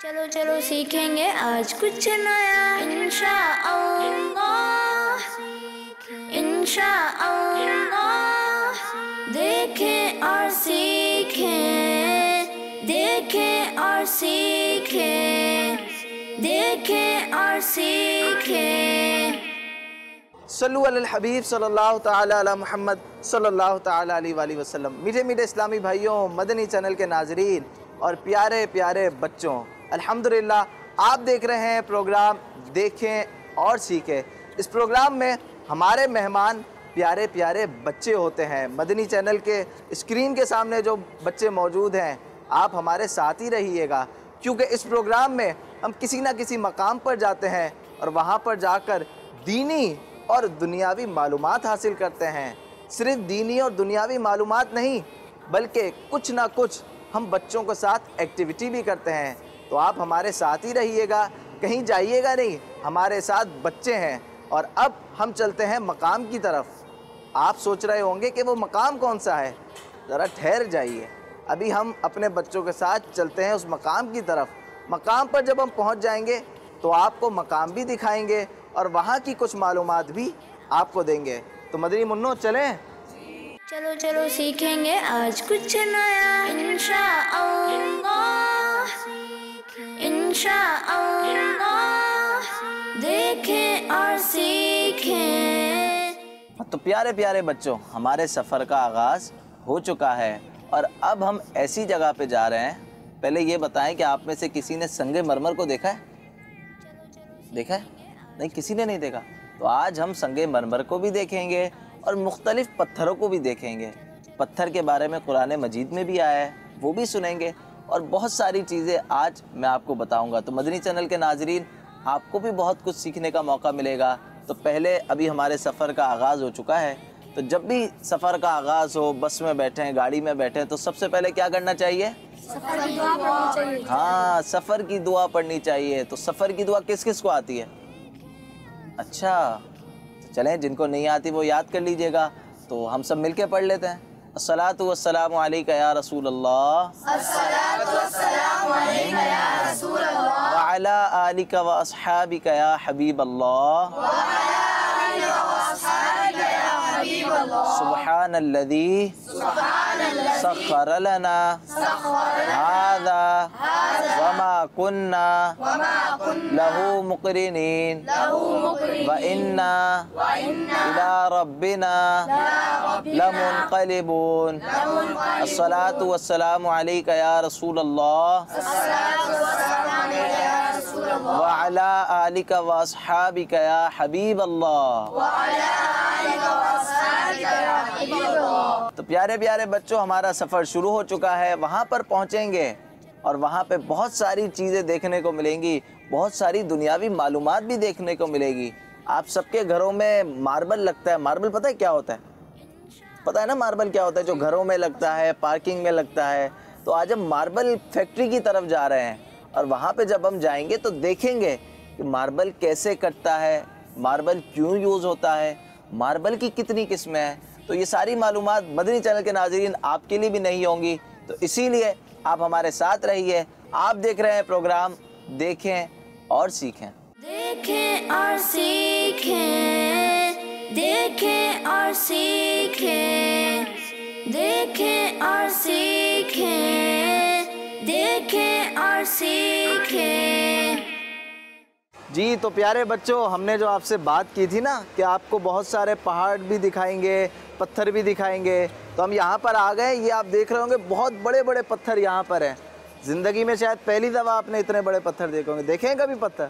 चलो चलो सीखेंगे आज कुछ नया इंशाअल्लाह, इंशाअल्लाह। देखें और सीखें, देखें और सीखें, देखें और सीखें। सल्लु अलल हबीब सल्लल्लाहु ताला अला मुहम्मद सल्लल्लाहु ताला अलैहि वसल्लम। मीठे मीठे इस्लामी भाइयों, मदनी चैनल के नाजरीन और प्यारे प्यारे बच्चों, अल्हम्दुलिल्लाह आप देख रहे हैं प्रोग्राम देखें और सीखें। इस प्रोग्राम में हमारे मेहमान प्यारे प्यारे बच्चे होते हैं। मदनी चैनल के स्क्रीन के सामने जो बच्चे मौजूद हैं, आप हमारे साथ ही रहिएगा, क्योंकि इस प्रोग्राम में हम किसी न किसी मकाम पर जाते हैं और वहाँ पर जाकर दीनी और दुनियावी मालूमात हासिल करते हैं। सिर्फ दीनी और दुनियावी मालूमात नहीं, बल्कि कुछ ना कुछ हम बच्चों के साथ एक्टिविटी भी करते हैं। तो आप हमारे साथ ही रहिएगा, कहीं जाइएगा नहीं, हमारे साथ बच्चे हैं। और अब हम चलते हैं मकाम की तरफ। आप सोच रहे होंगे कि वो मकाम कौन सा है, ज़रा ठहर जाइए, अभी हम अपने बच्चों के साथ चलते हैं उस मकाम की तरफ। मकाम पर जब हम पहुंच जाएंगे तो आपको मकाम भी दिखाएंगे और वहाँ की कुछ मालूमात भी आपको देंगे। तो मदनी मुन्नो चलें। चलो चलो सीखेंगे आज कुछ नया इंशाअल्लाह, इंशाअल्लाह। देखें और सीखें। तो प्यारे प्यारे बच्चों, हमारे सफ़र का आगाज़ हो चुका है और अब हम ऐसी जगह पे जा रहे हैं। पहले ये बताएं कि आप में से किसी ने संगे मरमर को देखा है? देखा है? नहीं, किसी ने नहीं देखा। तो आज हम संगे मरमर को भी देखेंगे और मुख्तलिफ पत्थरों को भी देखेंगे। पत्थर के बारे में कुरान मजीद में भी आया है, वो भी सुनेंगे और बहुत सारी चीज़ें आज मैं आपको बताऊंगा। तो मदनी चैनल के नाजरीन, आपको भी बहुत कुछ सीखने का मौका मिलेगा। तो पहले अभी हमारे सफ़र का आगाज़ हो चुका है, तो जब भी सफ़र का आगाज़ हो, बस में बैठें, गाड़ी में बैठें, तो सबसे पहले क्या करना चाहिए? सफ़र की दुआ पढ़नी चाहिए। हाँ, सफ़र की दुआ पढ़नी चाहिए। तो सफ़र की दुआ किस किस को आती है? अच्छा, तो चलें, जिनको नहीं आती वो याद कर लीजिएगा। तो हम सब मिलके पढ़ लेते हैं। अस्सलातु वस्सलामु अलैका या रसूल अल्लाह, अस्सलातु वस्सलामु अलैका या रसूल अल्लाह, व अला आलिका व अस्हाबिका या हबीब अल्लाह, व अला आलिका व अस्हाबिका या हबीब अल्लाह। सुब्हानल्लज़ी सख्खर लना हाज़ा वमा कुन्ना लहू मुक़रिनीन व इन्ना इला रब्बिना लमुनक़लिबून। अस्सलातु वस्सलामु अलैका या रसूल अल्लाह व अला आलिका व अस्हाबिका या हबीब अल्लाह। तो प्यारे प्यारे बच्चों, हमारा सफ़र शुरू हो चुका है। वहाँ पर पहुँचेंगे और वहाँ पे बहुत सारी चीज़ें देखने को मिलेंगी, बहुत सारी दुनियावी मालूमात भी देखने को मिलेगी। आप सबके घरों में मार्बल लगता है। मार्बल पता है क्या होता है? पता है ना मार्बल क्या होता है? जो घरों में लगता है, पार्किंग में लगता है। तो आज हम मार्बल फैक्ट्री की तरफ जा रहे हैं और वहाँ पे जब हम जाएंगे तो देखेंगे कि मार्बल कैसे कटता है, मार्बल क्यों यूज़ होता है, मार्बल की कितनी किस्में हैं। तो ये सारी मालूमात मदनी चैनल के नाज़रीन आपके लिए भी नहीं होंगी, तो इसीलिए आप हमारे साथ रहिए। आप देख रहे हैं प्रोग्राम देखें और सीखें। देखें और सीखें, देखें और सीखें, देखें और सीखें, देखें और सीखें। जी, तो प्यारे बच्चों, हमने जो आपसे बात की थी ना कि आपको बहुत सारे पहाड़ भी दिखाएंगे, पत्थर भी दिखाएंगे, तो हम यहाँ पर आ गए। ये आप देख रहे होंगे बहुत बड़े बड़े पत्थर यहाँ पर हैं। ज़िंदगी में शायद पहली दफ़ा आपने इतने बड़े पत्थर देखे होंगे। देखे हैं कभी पत्थर?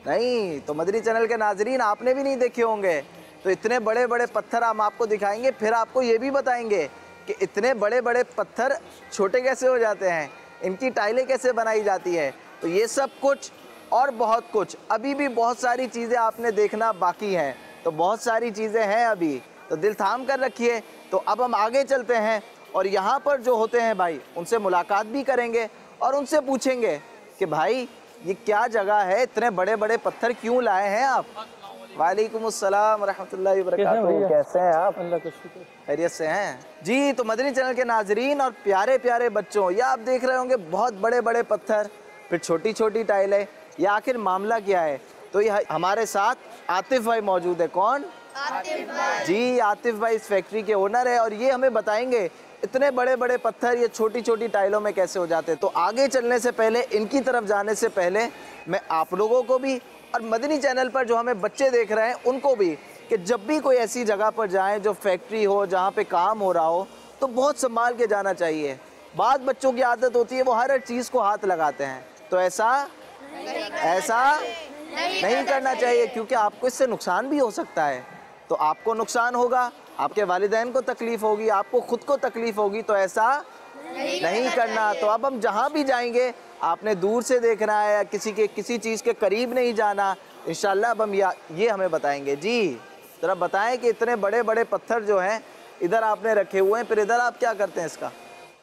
नहीं, तो मदनी चैनल के नाजरीन आपने भी नहीं देखे होंगे। तो इतने बड़े बड़े पत्थर हम आपको दिखाएंगे, फिर आपको ये भी बताएंगे कि इतने बड़े बड़े पत्थर छोटे कैसे हो जाते हैं, इनकी टाइलें कैसे बनाई जाती है। तो ये सब कुछ और बहुत कुछ, अभी भी बहुत सारी चीज़ें आपने देखना बाकी हैं। तो बहुत सारी चीज़ें हैं अभी, तो दिल थाम कर रखिए। तो अब हम आगे चलते हैं और यहाँ पर जो होते हैं भाई, उनसे मुलाकात भी करेंगे और उनसे पूछेंगे कि भाई ये क्या जगह है, इतने बड़े बड़े पत्थर क्यों लाए हैं आप? वालेकुम अस्सलाम रहमतुल्लाहि व बरकातुहू। कैसे हैं आप? अल्लाह का शुक्र, खैरियत से हैं जी। तो मदनी चैनल के नाजरीन और प्यारे प्यारे बच्चों, ये आप देख रहे होंगे बहुत बड़े बड़े पत्थर। फिर छोटी छोटी टाइल है, ये आखिर मामला क्या है? तो ये हमारे साथ आतिफ भाई मौजूद है। कौन? आतिफ भाई। जी, आतिफ भाई इस फैक्ट्री के ओनर है और ये हमें बताएंगे इतने बड़े बड़े पत्थर ये छोटी छोटी टाइलों में कैसे हो जाते हैं। तो आगे चलने से पहले, इनकी तरफ जाने से पहले, मैं आप लोगों को भी और मदनी चैनल पर जो हमें बच्चे देख रहे हैं उनको भी, कि जब भी कोई ऐसी जगह पर जाएं जो फैक्ट्री हो, जहाँ पे काम हो रहा हो, तो बहुत संभाल के जाना चाहिए। बाद बच्चों की आदत होती है वो हर चीज़ को हाथ लगाते हैं, तो ऐसा नहीं करना चाहिए, क्योंकि आपको इससे नुकसान भी हो सकता है। तो आपको नुकसान होगा, आपके वालिदैन को तकलीफ़ होगी, आपको ख़ुद को तकलीफ़ होगी, तो ऐसा नहीं करना। तो अब हम जहाँ भी जाएंगे आपने दूर से देखना है, किसी चीज़ के करीब नहीं जाना। इंशाल्लाह अब हम ये हमें बताएंगे। जी ज़रा बताएं कि इतने बड़े बड़े पत्थर जो हैं इधर आपने रखे हुए हैं, फिर इधर आप क्या करते हैं इसका?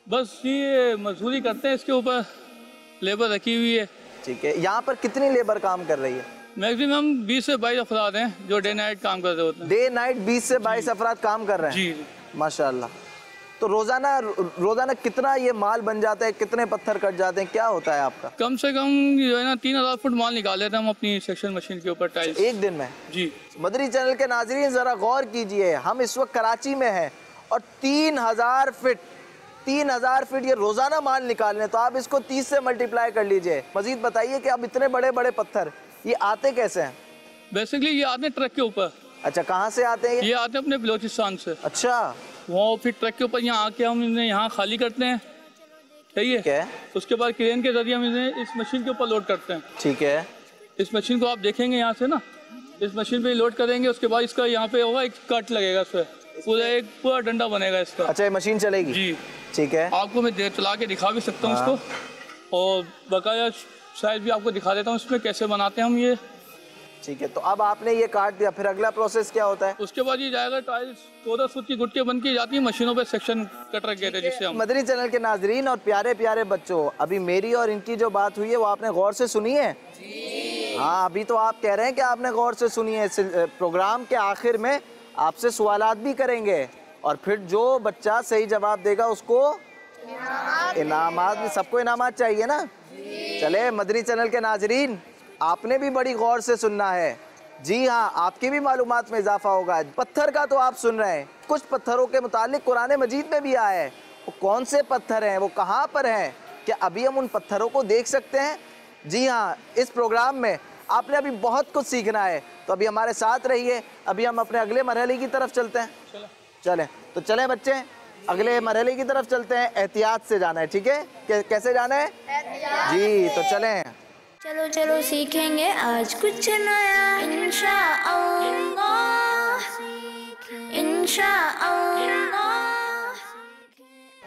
बस ये मजदूरी करते हैं, इसके ऊपर लेबर रखी हुई है। ठीक है, यहाँ पर कितनी लेबर काम कर रही है? मैक्सिमम 20 से 22 अफराद हैं जो डे नाइट काम कर रहे होते हैं। डे नाइट 20 से 22 अफराद काम कर रहे हैं। जी माशाल्लाह। तो रोज़ाना कितना ये माल बन जाता है, कितने पत्थर कट जाते हैं, क्या होता है आपका? कम से कम जो है ना 3000 फुट माल निकाल लेते हैं हम अपनी सेक्शन मशीन के ऊपर टाइल्स एक दिन में। जी। मदनी चैनल के नाजरीन ज़रा गौर कीजिए, हम इस वक्त कराची में हैं और 3000 फीट ये रोज़ाना माल निकाल लें, तो आप इसको 30 से मल्टीप्लाई कर लीजिए। मजीद बताइए कि अब इतने बड़े बड़े पत्थर ये आते कैसे हैं? बेसिकली ये आते हैं ट्रक के ऊपर। अच्छा, कहाँ से आते हैं ये आते हैं अपने बलोचिस्तान से। अच्छा, वो फिर ट्रक के ऊपर यहाँ आके हम इन्हें यहाँ खाली करते हैं, सही है। ठीक है, उसके बाद क्रेन के जरिए हम इन्हें इस मशीन के ऊपर लोड करते हैं। ठीक है। इस मशीन को आप देखेंगे यहाँ से ना, इस मशीन पे लोड करेंगे, उसके बाद इसका यहाँ पे होगा एक कट लगेगा, इस पर पूरा डंडा बनेगा इसका। अच्छा, ये मशीन चलेगी? जी ठीक है। आपको मैं चला के दिखा भी सकता हूँ इसको, और बकाया शायद भी आपको दिखा देता हूँ इसमें कैसे बनाते हैं हम ये। ठीक है, तो अब आपने ये काट दिया, फिर अगला प्रोसेस क्या होता है? उसके बाद ये जाएगा टाइल्स 14 फुट की गुटके बन के जाती है मशीनों पे, सेक्शन कटर कहते हैं जिससे हम। मदनी चैनल के नाजरीन और प्यारे प्यारे बच्चों, अभी मेरी और इनकी जो बात हुई है वो आपने गौर से सुनी है? हाँ, अभी तो आप कह रहे हैं कि आपने गौर से सुनी है। प्रोग्राम के आखिर में आपसे सवालात भी करेंगे और फिर जो बच्चा सही जवाब देगा उसको इनामात भी, सबको इनामात चाहिए ना। चले मदनी चैनल के नाजरीन, आपने भी बड़ी गौर से सुनना है। जी हाँ, आपकी भी मालूमात में इजाफा होगा। पत्थर का तो आप सुन रहे हैं, कुछ पत्थरों के मुतालिक कुरान मजीद में भी आया है। वो कौन से पत्थर हैं, वो कहाँ पर हैं, क्या अभी हम उन पत्थरों को देख सकते हैं? जी हाँ, इस प्रोग्राम में आपने अभी बहुत कुछ सीखना है, तो अभी हमारे साथ रहिए। अभी हम अपने अगले मरहले की तरफ चलते हैं। चलें, तो चलें बच्चे, अगले मरहले की तरफ चलते हैं। एहतियात से जाना है, ठीक है? कैसे जाना है? जी, तो चलें। चलो चलो सीखेंगे आज कुछ नया, इंशाअल्लाह इंशाअल्लाह।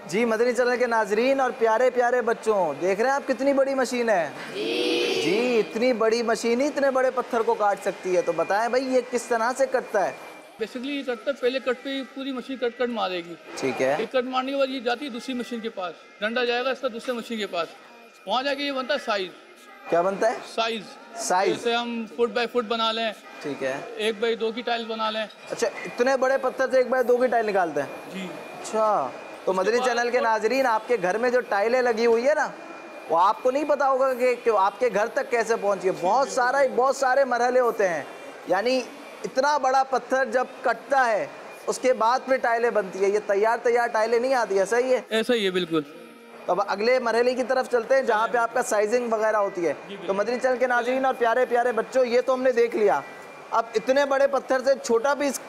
जी मदनी चैनल के नाजरीन और प्यारे प्यारे बच्चों, देख रहे हैं आप कितनी बड़ी मशीन है? जी, इतनी बड़ी मशीन ही इतने बड़े पत्थर को काट सकती है। तो बताएं भाई, ये किस तरह से कटता है? बेसिकली ये कटता है, पहले कट पे पूरी मशीन कट मारेगी। ठीक है। एक कट मारने के बाद ये जाती है दूसरी मशीन के पास, डंडा जाएगा इसका दूसरे मशीन के पास, वहाँ जाके ये बनता है साइज। क्या बनता है? साइज। जैसे हम फुट बाय फुट बना लें, ठीक है, 1 बाई 2 की टाइल बना लें। अच्छा, इतने बड़े पत्थर से 1 बाई 2 की टाइल निकालते हैं? जी। अच्छा, तो मदनी चैनल के नाजरीन, आपके घर में जो टाइलें लगी हुई है ना, वो आपको नहीं पता होगा कि आपके घर तक कैसे पहुंची है। बहुत सारे मरहले होते हैं, यानी इतना बड़ा पत्थर जब कटता है उसके बाद फिर टाइलें बनती है। ये तैयार टाइलें नहीं आती है, सही है? ऐसा ही है, बिल्कुल। तो अब अगले मरहले की तरफ चलते हैं जहाँ पे आपका साइजिंग वगैरह होती है। तो मदनी चैनल के नाज़रीन और प्यारे प्यारे बच्चों, ये तो हमने देख लिया। अब इतने बड़े पत्थर से छोटा पीस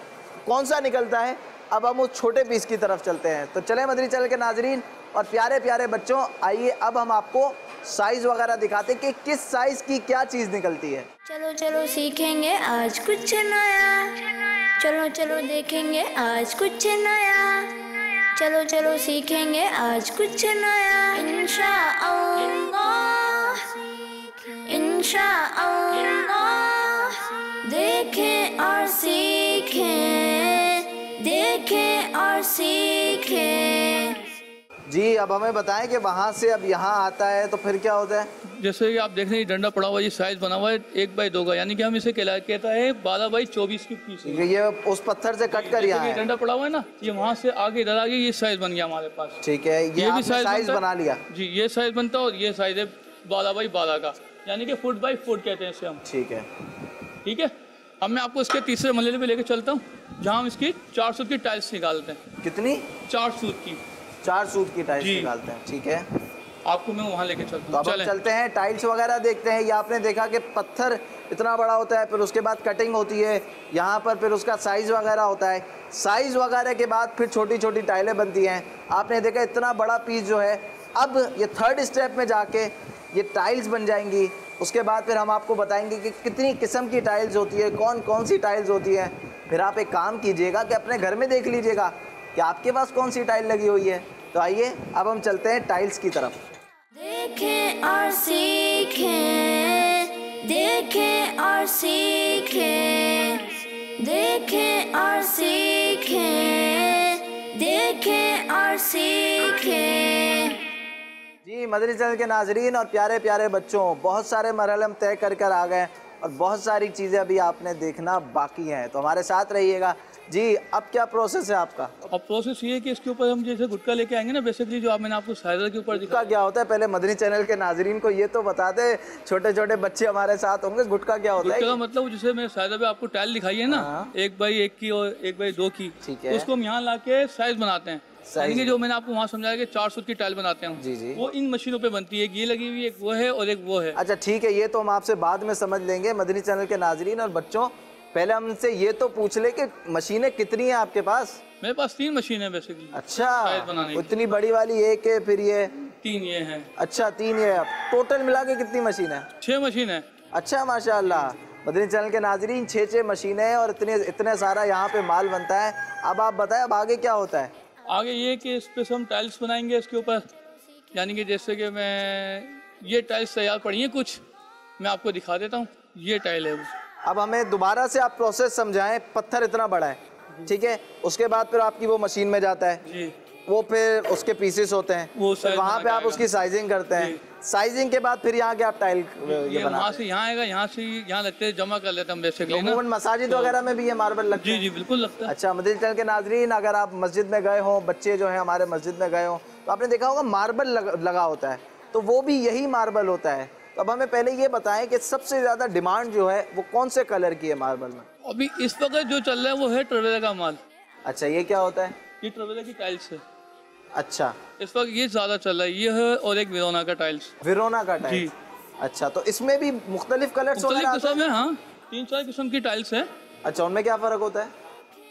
कौन सा निकलता है, अब हम उस छोटे पीस की तरफ चलते हैं। तो चलें मदनी चैनल के नाज़रीन और प्यारे प्यारे बच्चों, आइए अब हम आपको साइज़ वगैरह दिखाते हैं कि किस साइज़ की क्या चीज़ निकलती है। चलो चलो सीखेंगे आज कुछ नया, चलो चलो देखेंगे आज कुछ नया, चलो चलो सीखेंगे आज कुछ नया, इंशाअल्लाह इंशाअल्लाह। देखें और सीखें, देखें और सीखें। जी, अब हमें बताएं कि वहाँ से अब यहाँ आता है तो फिर क्या होता है? जैसे कि आप देख रहे हैं डंडा पड़ा हुआ है, ये साइज बना हुआ है 1 बाई 2 का, यानी कि हम इसे कहता है 12 बाई 24 की पीस। ये उस पत्थर से कट कर यहाँ डंडा पड़ा हुआ है ना, ये वहाँ से आगे इधर आगे ये साइज बन गया हमारे पास। ठीक है, ये भी साइज बना लिया। जी, ये साइज बनता है और ये साइज है 12 बाई 12 का, यानी कि फुट बाई फुट कहते हैं इसे हम। ठीक है। ठीक है, अब मैं आपको इसके तीसरे मरहले पे लेके चलता हूँ, जहाँ हम इसकी 4 सूत की टाइल्स निकालते हैं। कितनी? 4 सूत की। 4 सूत की टाइल्स निकालते हैं। ठीक है, आपको मैं वहाँ लेके चलता हूँ। तो अब हम चलते हैं, टाइल्स वगैरह देखते हैं। ये आपने देखा कि पत्थर इतना बड़ा होता है, फिर उसके बाद कटिंग होती है यहाँ पर, फिर उसका साइज़ वगैरह होता है। साइज़ वगैरह के बाद फिर छोटी छोटी टाइलें बनती हैं। आपने देखा इतना बड़ा पीस जो है, अब ये थर्ड स्टेप में जाके ये टाइल्स बन जाएंगी। उसके बाद फिर हम आपको बताएंगे कि कितनी किस्म की टाइल्स होती है, कौन कौन सी टाइल्स होती हैं। फिर आप एक काम कीजिएगा कि अपने घर में देख लीजिएगा कि आपके पास कौन सी टाइल लगी हुई है। तो आइए अब हम चलते हैं टाइल्स की तरफ। देखें और सीखें, देखें और सीखें, देखें और सीखें, देखें और सीखें। जी मदनी चैनल के नाजरीन और प्यारे प्यारे बच्चों, बहुत सारे मरहले हम तय कर कर आ गए और बहुत सारी चीज़ें अभी आपने देखना बाकी हैं, तो हमारे साथ रहिएगा। जी अब क्या प्रोसेस है आपका? अब प्रोसेस ये है कि इसके ऊपर हम जैसे गुटका लेके आएंगे ना, बेसिकली जो मैंने आपको साइडर के ऊपर गुटका क्या होता है? पहले मदनी चैनल के नाजरीन को ये तो बता दे, छोटे छोटे बच्चे हमारे साथ होंगे, गुटका क्या होता है? गुटका का मतलब जैसे मैंने साइडर पे आपको टाइल दिखाई है ना, 1 बाई 1 की और 1 बाई 2 की, ठीक है। उसको हम यहाँ ला के साइज बनाते हैं। यानी जो मैंने आपको वहाँ समझाया कि 4 सूत की टाइल बनाते हैं, जी जी, वो इन मशीनों पे बनती है। ये लगी हुई एक वो है और एक वो है। अच्छा ठीक है, ये तो हम आपसे बाद में समझ लेंगे। मदनी चैनल के नाजरीन और बच्चों, पहले हमसे ये तो पूछ ले कि मशीनें कितनी हैं आपके पास? मेरे पास 3 मशीन है बेसिकली। अच्छा, बनाने इतनी बड़ी वाली एक है, फिर ये 3 ये हैं। अच्छा 3 ये है। टोटल मिला के कितनी मशीन है? 6 मशीन है। अच्छा माशाअल्लाह, मदनी चैनल के नाजरीन 6 मशीनें हैं और इतने सारा यहाँ पे माल बनता है। अब आप बताएं अब आगे क्या होता है? आगे ये कि इस पे हम टाइल्स बनाएंगे इसके ऊपर, यानी कि जैसे कि मैं ये टाइल्स तैयार पड़ी हैं कुछ, मैं आपको दिखा देता हूँ। ये टाइल है वो। अब हमें दोबारा से आप प्रोसेस समझाएं। पत्थर इतना बड़ा है, ठीक है, उसके बाद फिर आपकी वो मशीन में जाता है जी, वो फिर उसके पीसेस होते हैं, वो फिर वहाँ पे आप उसकी साइजिंग करते हैं। साइजिंग के बाद फिर यहाँ के आप टाइल ये वहाँ से यहाँ आएगा, यहाँ से यहाँ लगते हैं, जमा कर लेते हैं हम बेसिकली ना। मसाजिद वगैरह में भी ये मार्बल लगता है? जी जी बिल्कुल लगता है। अच्छा मदनी चैनल के नाजरीन, अगर आप मस्जिद में गए हों, बच्चे जो हैं हमारे मस्जिद में गए हों, तो आपने देखा होगा मार्बल लगा होता है, तो वो भी यही मार्बल होता है। तो अब हमें पहले ये बताएं कि सबसे ज़्यादा डिमांड जो है वो कौन से कलर की है मार्बल में? अभी इस वक्त जो चल रहा है वो है ट्रेवेला का माल। अच्छा ये क्या होता है? ये ट्रेवेला की टाइल्स है। अच्छा, इस वक्त ये ज़्यादा चल रहा है, ये है और एक वेरोना का टाइल्स। वेरोना का टाइल्स? अच्छा, तो इसमें भी मुख्तलिफ कलर्स वगैरह आते हैं? हाँ 3-4 किस्म की टाइल्स है। अच्छा, उनमें क्या फ़र्क होता है?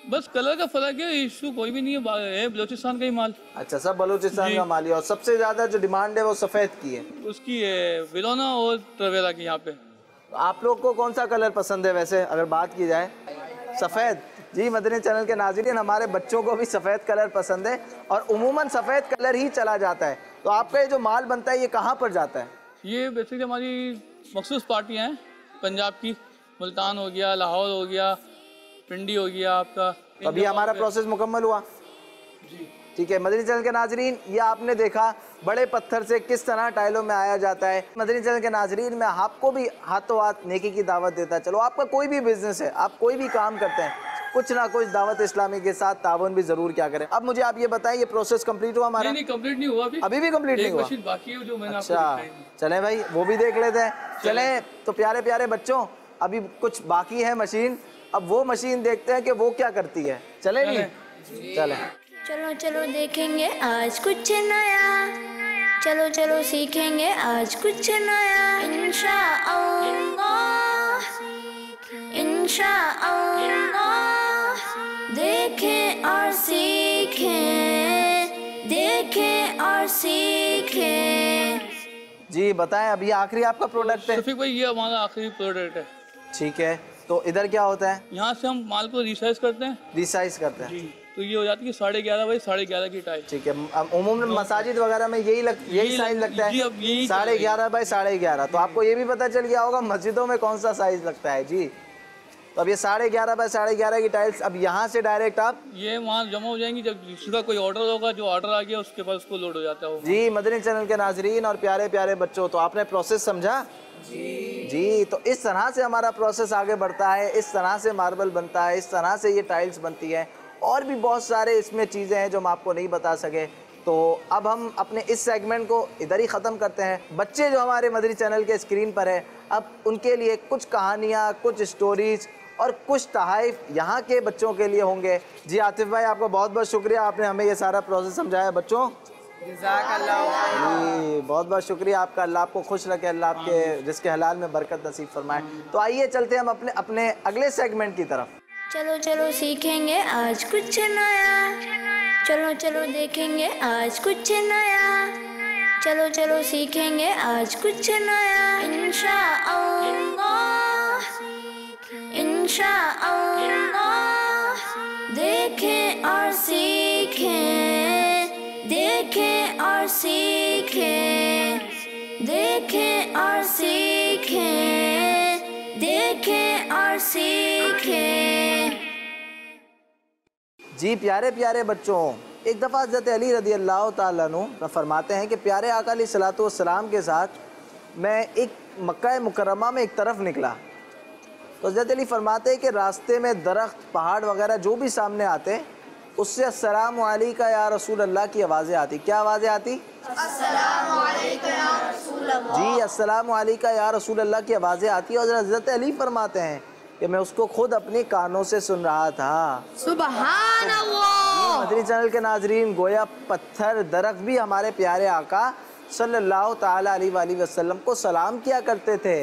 बस कलर का फर्क है, इशू कोई भी नहीं है बलोचिस्तान का ही माल। अच्छा, सब बलूचिस्तान का माल है। और सबसे ज़्यादा जो डिमांड है वो सफ़ेद की है? उसकी है वेरोना और ट्रेवेला की यहाँ पे। आप लोग को कौन सा कलर पसंद है वैसे अगर बात की जाए? सफ़ेद? जी मदनी चैनल के नाज़रीन, हमारे बच्चों को भी सफ़ेद कलर पसंद है और उमूमन सफ़ेद कलर ही चला जाता है। तो आपका ये जो माल बनता है ये कहाँ पर जाता है? ये बेसिकली हमारी मखसूस पार्टियाँ हैं पंजाब की, मुल्तान हो गया, लाहौर हो गया, पिंडी हो गया आपका। अभी हमारा प्रोसेस मुकम्मल हुआ जी, ठीक है। मदनी चैनल के नाजरीन, ये आपने देखा बड़े पत्थर से किस तरह टाइलों में आया जाता है। मदनी चैनल के नाजरीन, मैं आपको भी हाथों हाथ नेकी की दावत देता चलो। आपका कोई भी बिजनेस है, आप कोई भी काम करते हैं, कुछ ना कुछ दावत इस्लामी के साथ तावन भी जरूर क्या करें। अब मुझे आप ये बताएं, ये प्रोसेस कंप्लीट हुआ हमारा? नहीं कंप्लीट नहीं हुआ अभी भी कंप्लीट नहीं हुआ, बाकी है जो मैंने आपको अच्छा दिखाई। चलें भाई वो भी देख लेते हैं। चलें तो प्यारे प्यारे बच्चों, अभी कुछ बाकी है मशीन, अब वो मशीन देखते हैं कि वो क्या करती है। चले नहीं? चलें। चलो चलो देखेंगे आज कुछ नया, चलो चलो सीखेंगे आज कुछ नया। इंशाअल्लाह इंशाअल्लाह, देखें और सीखें, देखें और सीखें। जी बताएं, अभी आखिरी आपका प्रोडक्ट है? शफीक भाई ये हमारा आखिरी प्रोडक्ट है। ठीक है, तो इधर क्या होता है? यहाँ से हम माल को रिसाइज करते हैं। रिसाइज करते हैं जी, तो ये हो जाती है 11.5 बाई 11.5 की टाइल। ठीक है, उमूमन मसाजिद वगैरह में यही साइज लगता है? जी, अब यही 11.5 बाई 11.5। तो आपको ये भी पता चल गया होगा मस्जिदों में कौन सा साइज लगता है। जी, तो अब ये 11.5 बाई 11.5 की टाइल्स अब यहाँ से डायरेक्ट आप ये वहाँ जमा हो जाएंगी, जब जिसका कोई ऑर्डर होगा, जो ऑर्डर आ गया उसके पास उसको लोड हो जाता है। जी मदनी चैनल के नाजरीन और प्यारे प्यारे बच्चों, तो आपने प्रोसेस समझा? जी, तो इस तरह से हमारा प्रोसेस आगे बढ़ता है, इस तरह से मार्बल बनता है, इस तरह से ये टाइल्स बनती है। और भी बहुत सारे इसमें चीज़ें हैं जो हम आपको नहीं बता सके। तो अब हम अपने इस सेगमेंट को इधर ही ख़त्म करते हैं। बच्चे जो हमारे मदनी चैनल के स्क्रीन पर है, अब उनके लिए कुछ कहानियाँ, कुछ स्टोरीज़ और कुछ तहाइफ यहाँ के बच्चों के लिए होंगे। जी आतिफ भाई, आपका बहुत बहुत शुक्रिया, आपने हमें ये सारा प्रोसेस समझाया। बच्चों जी बहुत बहुत शुक्रिया आपका। अल्लाह आपको खुश रखे, अल्लाह आपके जिसके हलाल में बरकत नसीब फरमाए। तो आइए चलते हैं हम अपने अगले सेगमेंट की तरफ। चलो चलो सीखेंगे आज कुछ नया, चलो चलो देखेंगे आज कुछ नया, चलो चलो सीखेंगे आज कुछ नया। इंशाअल्लाह इंशाअल्लाह, देखें और सीखें, देखें और सीखें, देखें और सीखें, देखें और सीखें। जी प्यारे प्यारे बच्चों, एक दफ़ा हज़रत अली रज़ी अल्लाह ताला अन्हु फरमाते हैं कि प्यारे आका अलैहिस्सलातु वस्सलाम के साथ मैं एक मक्का मुकर्रमा में एक तरफ निकला, तो हज़रत अली फरमाते हैं कि रास्ते में दरख्त, पहाड़ वगैरह जो भी सामने आते, उससे अस्सलामु अलैका या रसूल अल्लाह की आवाज़ें आती। क्या आवाज़ें आती? अस्सलामु अलैका या रसूल अल्लाह। जी अस्सलामु अलैका या रसूल अल्लाह की आवाज़ें आती है। और हज़रत अली फरमाते हैं कि मैं उसको खुद अपने कानों से सुन रहा था। सुभान अल्लाह। मदनी चैनल के नाजरीन, गोया पत्थर, दरख्त भी हमारे प्यारे आका सल्लल्लाहु ताला अलैहि वसल्लम को सलाम किया करते थे।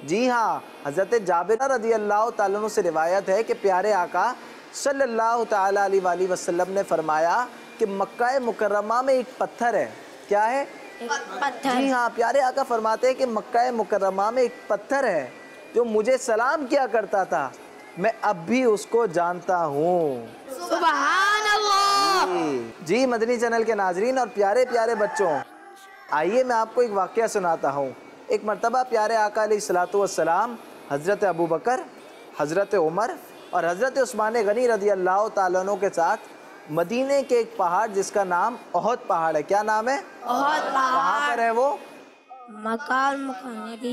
जी हाँ, हज़रत जाबिर रज़ी अल्लाह ताला अन्हु से रिवायत है कि प्यारे आका सल्लल्लाहु ताला अलैहि वसल्लम ने फरमाया कि मक्का मुकर्रमा में एक पत्थर है। क्या है? पत्थर। जी हाँ, प्यारे आका फरमाते हैं कि मक्का मुकर्रमा में एक पत्थर है जो मुझे सलाम किया करता था, मैं अब भी उसको जानता हूँ। सुभान अल्लाह। जी मदनी चैनल के नाजरीन और प्यारे प्यारे बच्चों, आइए मैं आपको एक वाक़या सुनाता हूँ। एक मरतबा प्यारे आका अलैहिस्सलातु वस्सलाम हज़रत अबू बकर, हज़रत उमर और हज़रत उस्मान गनी रज़ी अल्लाह ताला अन्हु के साथ मदीने के एक पहाड़ जिसका नाम ओहद पहाड़ है। क्या नाम है? ओहद पहाड़। कहाँ पर है वो?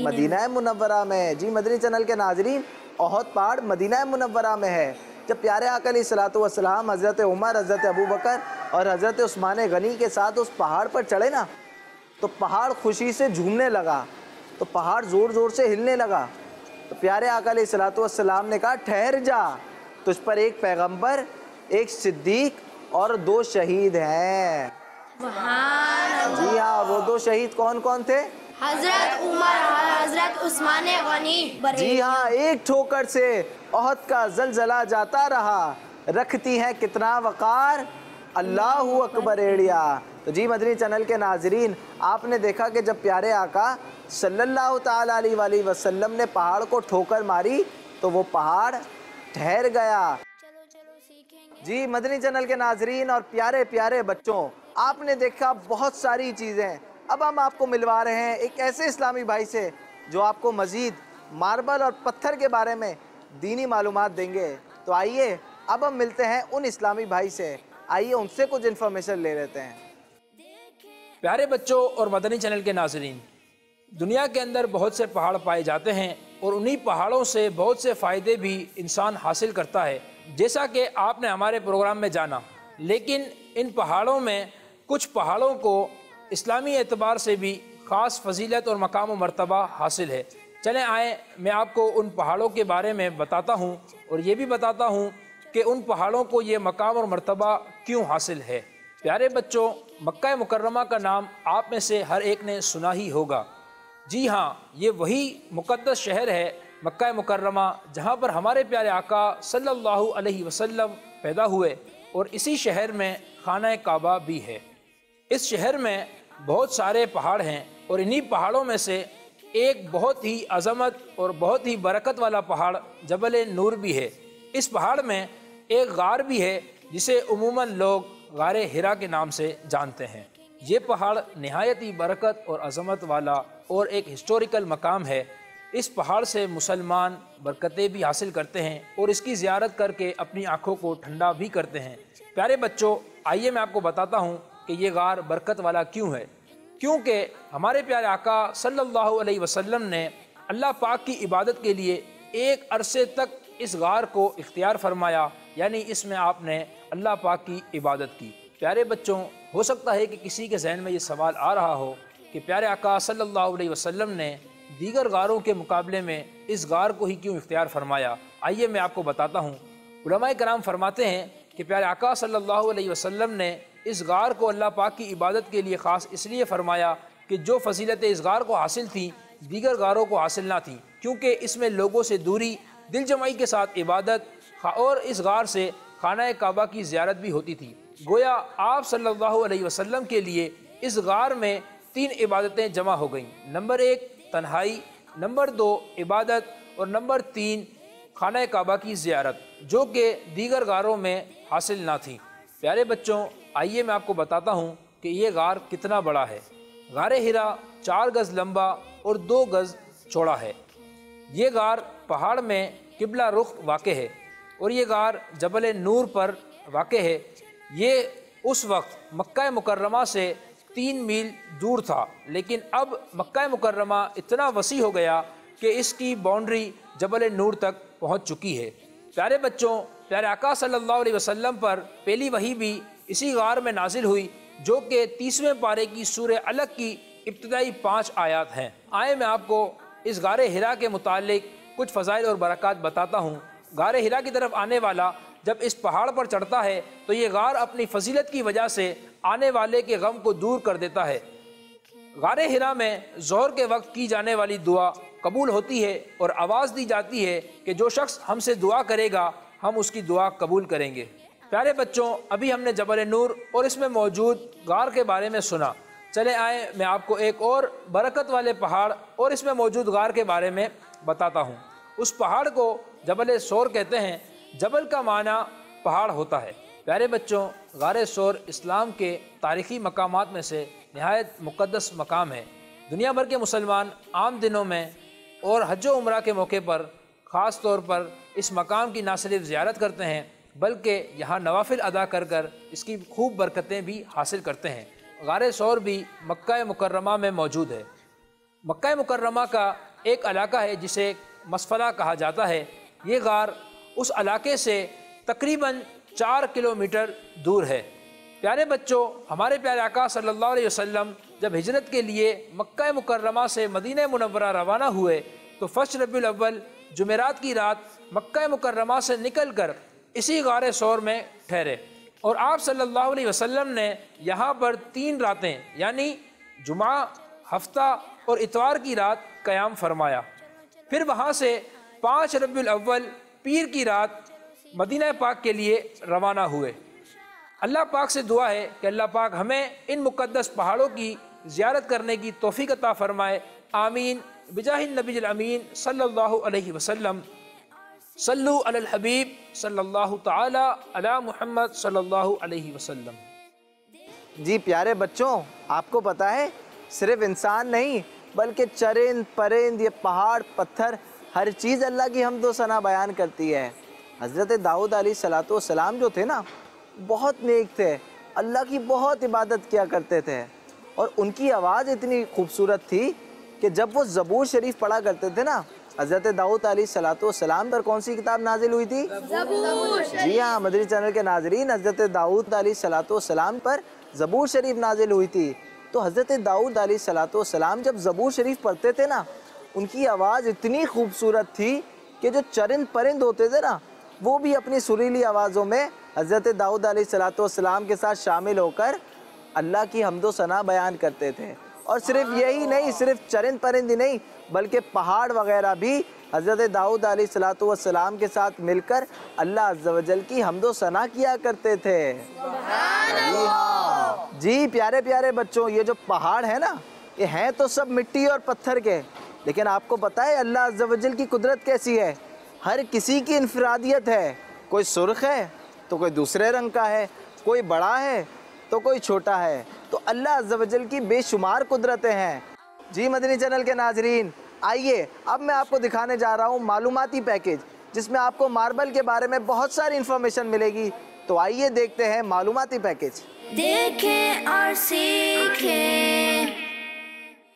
मदीना मुनव्वरा में। जी मदनी चैनल के नाजरीन, ओहद पहाड़ मदीना मुनव्वरा में है। जब प्यारे आका अलैहिस्सलातु वस्सलाम हज़रत उमर, हज़रत अबू बकर और हज़रत उस्मान गनी के साथ उस पहाड़ पर चढ़े ना, तो पहाड़ खुशी से झूमने लगा, तो पहाड़ ज़ोर ज़ोर से हिलने लगा। तो प्यारे आका अलैहिस्सलातु वस्सलाम ने कहा, ठहर जा, तुझ पर एक पैगंबर, एक सिद्दीक और 2 शहीद हैं। जी हाँ, वो 2 शहीद कौन कौन थे? हजरत उमर और हजरत उस्मान गनी। जी हाँ, एक ठोकर से ओहद का जलजला जाता रहा, रखती हैं कितना वक़ार, अल्लाहु अकबर एड़िया। तो जी मदनी चैनल के नाजरीन, आपने देखा कि जब प्यारे आका सल्लल्लाहु ताला अलैहि वसल्लम ने पहाड़ को ठोकर मारी तो वो पहाड़ ठहर गया। चलो चलो सीखेंगे। जी मदनी चैनल के नाजरीन और प्यारे प्यारे बच्चों, आपने देखा बहुत सारी चीज़ें। अब हम आपको मिलवा रहे हैं एक ऐसे इस्लामी भाई से जो आपको मज़ीद मार्बल और पत्थर के बारे में दीनी मालूमात देंगे। तो आइए अब हम मिलते हैं उन इस्लामी भाई से, आइए उनसे कुछ इन्फॉर्मेशन ले लेते हैं। प्यारे बच्चों और मदनी चैनल के नाजरीन, दुनिया के अंदर बहुत से पहाड़ पाए जाते हैं और उन्हीं पहाड़ों से बहुत से फ़ायदे भी इंसान हासिल करता है, जैसा कि आपने हमारे प्रोग्राम में जाना। लेकिन इन पहाड़ों में कुछ पहाड़ों को इस्लामी एतबार से भी ख़ास फजीलत और मकाम व मर्तबा हासिल है। चलें आए मैं आपको उन पहाड़ों के बारे में बताता हूँ और ये भी बताता हूँ कि उन पहाड़ों को ये मकाम और मर्तबा क्यों हासिल है। प्यारे बच्चों, मक्का मुकर्रमा का नाम आप में से हर एक ने सुना ही होगा। जी हाँ, ये वही मुक़द्दस शहर है मक्का मुकर्रमा जहाँ पर हमारे प्यारे आका सल्लल्लाहु अलैहि वसल्लम पैदा हुए और इसी शहर में खाना काबा भी है। इस शहर में बहुत सारे पहाड़ हैं और इन्हीं पहाड़ों में से एक बहुत ही अज़मत और बहुत ही बरकत वाला पहाड़ जबल नूर भी है। इस पहाड़ में एक गार भी है जिसे उमूमन लोग गारे हिरा के नाम से जानते हैं। ये पहाड़ नहायत ही बरकत और अज़मत वाला और एक हिस्टोरिकल मकाम है। इस पहाड़ से मुसलमान बरकतें भी हासिल करते हैं और इसकी ज़ियारत करके अपनी आँखों को ठंडा भी करते हैं। प्यारे बच्चों, आइए मैं आपको बताता हूँ कि ये गार बरकत वाला क्यों है। क्योंकि हमारे प्यारे आका सल्लल्लाहु अलैहि वसल्लम ने अल्लाह पाक की इबादत के लिए एक अरसे तक इस गार को इख्तियार फरमाया, यानी इसमें आपने अल्लाह पाक की इबादत की। प्यारे बच्चों, हो सकता है कि किसी के जहन में ये सवाल आ रहा हो कि प्यारे आका सल्लल्लाहु अलैहि वसल्लम ने दीगर गारों के मुकाबले में इस गार को ही क्यों इख्तियार फरमाया। आइए मैं आपको बताता हूँ। उलमाए कराम फरमाते हैं कि प्यारे आका सल्लल्लाहु अलैहि वसल्लम ने इस गार को अल्लाह पाक की इबादत के लिए ख़ास इसलिए फ़रमाया कि जो फजीलतें इस गार को हासिल थी दीगर गारों को हासिल ना थी, क्योंकि इसमें लोगों से दूरी, दिल जमाई के साथ इबादत और इस गार से खाना काबा की ज़ियारत भी होती थी। गोया आप सल्लल्लाहु अलैहि वसल्लम के लिए इस गार में 3 इबादतें जमा हो गईं। नंबर 1 तन्हाई, नंबर 2 इबादत और नंबर 3 खाना काबा की ज़ियारत, जो कि दीगर गारों में हासिल ना थी। प्यारे बच्चों, आइए मैं आपको बताता हूँ कि ये गार कितना बड़ा है। गार हिरा 4 गज़ लंबा और 2 गज़ चौड़ा है। ये गार पहाड़ में किबला रुख वाक़े है और ये गार जबल नूर पर वाक़े है। ये उस वक्त मक्का मुकर्रमा से 3 मील दूर था, लेकिन अब मक्का मुकर्रमा इतना वसी हो गया कि इसकी बाउंड्री जबल नूर तक पहुंच चुकी है। प्यारे बच्चों, प्यारे आका सल्लल्लाहु अलैहि वसल्लम पर पहली वही भी इसी गार में नाजिल हुई, जो कि 30वें पारे की सूरह अलग की इब्तिदाई 5 आयात हैं। आए मैं आपको इस गार हिरा के मुतालिक कुछ फ़ज़ाइल और बरक़ात बताता हूँ। गार हिरा की तरफ आने वाला जब इस पहाड़ पर चढ़ता है तो ये गार अपनी फजीलत की वजह से आने वाले के गम को दूर कर देता है। गार हिरा में ज़ोहर के वक्त की जाने वाली दुआ कबूल होती है और आवाज़ दी जाती है कि जो शख्स हमसे दुआ करेगा हम उसकी दुआ कबूल करेंगे। प्यारे बच्चों, अभी हमने जबल नूर और इसमें मौजूद गार के बारे में सुना। चले आए मैं आपको एक और बरकत वाले पहाड़ और इसमें मौजूद गार के बारे में बताता हूँ। उस पहाड़ को जबल सौर कहते हैं। जबल का माना पहाड़ होता है। प्यारे बच्चों, गार सौर इस्लाम के तारीख़ी मकामात में से नहायत मुक़द्दस मकाम है। दुनिया भर के मुसलमान आम दिनों में और हज व उम्रा के मौके पर ख़ास तौर पर इस मकाम की न सिर्फ ज़ियारत करते हैं बल्कि यहाँ नवाफिल अदा कर कर इसकी खूब बरकतें भी हासिल करते हैं। गार सौर भी मक्का मुकर्रमा में मौजूद है। मक्का मुकर्रमा का एक इलाका है जिसे मसफला कहा जाता है। ये गार उस इलाके से तकरीबन 4 किलोमीटर दूर है। प्यारे बच्चों, हमारे प्यारे आका सल्लल्लाहु अलैहि वसल्लम जब हिजरत के लिए मक्का मुकर्रमा से मदीना मुनव्वरा रवाना हुए तो फर्स्ट रबीउल अव्वल जुमेरात की रात मक्का मुकर्रमा से निकलकर इसी गार सौर में ठहरे और आप सल्लल्लाहु अलैहि वसल्लम ने यहाँ पर 3 रातें यानी जुमा, हफ्ता और इतवार की रात क़याम फरमाया। फिर वहाँ से 5 रबीउल अव्वल पीर की रात मदीना पाक के लिए रवाना हुए। अल्लाह पाक से दुआ है कि अल्लाह पाक हमें इन मुक़द्दस पहाड़ों की ज़ियारत करने की तौफ़ीक़ अता फ़रमाए। आमीन बिजाहिन नबील अमीन सल्लल्लाहु अलैहि वसल्लम। सल्लु अलल हबीब सल्लल्लाहु ताला अला मुहम्मद सल्लल्लाहु अलैहि वसल्लम। जी प्यारे बच्चों, आपको पता है सिर्फ इंसान नहीं बल्कि चरिंद परिंद, ये पहाड़ पत्थर, हर चीज़ अल्लाह की हम्द व सना बयान करती है। हज़रत दाऊद अलैहिस्सलातु वस्सलाम जो थे ना, बहुत नेक थे, अल्लाह की बहुत इबादत किया करते थे और उनकी आवाज़ इतनी खूबसूरत थी कि जब वो ज़बूर शरीफ पढ़ा करते थे ना, हज़रत दाऊद अलैहिस्सलातु वस्सलाम पर कौन सी किताब नाजिल हुई थी? ज़बूर। जी हाँ मदनी चैनल के नाजरीन, हज़रत दाऊद अलैहिस्सलातु वस्सलाम पर ज़बूर शरीफ नाजिल हुई थी। तो हज़रत दाऊद अलैहिस्सलातु वस्सलाम जब ज़बूर शरीफ पढ़ते थे ना, उनकी आवाज़ इतनी खूबसूरत थी कि जो चरिंद परिंद होते थे ना, वो भी अपनी सुरीली आवाज़ों में हज़रत दाऊद अलैहिस्सलातु वस्सलाम के साथ शामिल होकर अल्लाह की हम्द व सना बयान करते थे। और सिर्फ यही नहीं, सिर्फ चरिंद परिंद ही नहीं बल्कि पहाड़ वगैरह भी हज़रत दाऊद अलैहिस्सलातु वस्सलाम के साथ मिलकर अल्लाह अज़्ज़ व जल की हम्द व सना किया करते थे। जी हाँ जी प्यारे प्यारे बच्चों, ये जो पहाड़ है ना, ये हैं तो सब मिट्टी और पत्थर के, लेकिन आपको पता है अल्लाह अज़्ज़ व जल की कुदरत कैसी है? हर किसी की इनफरादियत है। कोई सुर्ख है तो कोई दूसरे रंग का है, कोई बड़ा है तो कोई छोटा है। तो अल्लाह अज़्ज़ व जल की बेशुमार कुदरतें हैं। जी मदनी चैनल के नाजरीन, आइए अब मैं आपको दिखाने जा रहा हूँ मालूमाती पैकेज, जिसमें आपको मार्बल के बारे में बहुत सारी इन्फॉर्मेशन मिलेगी। तो आइए देखते हैं मालूमाती पैकेज। देखें और सीखें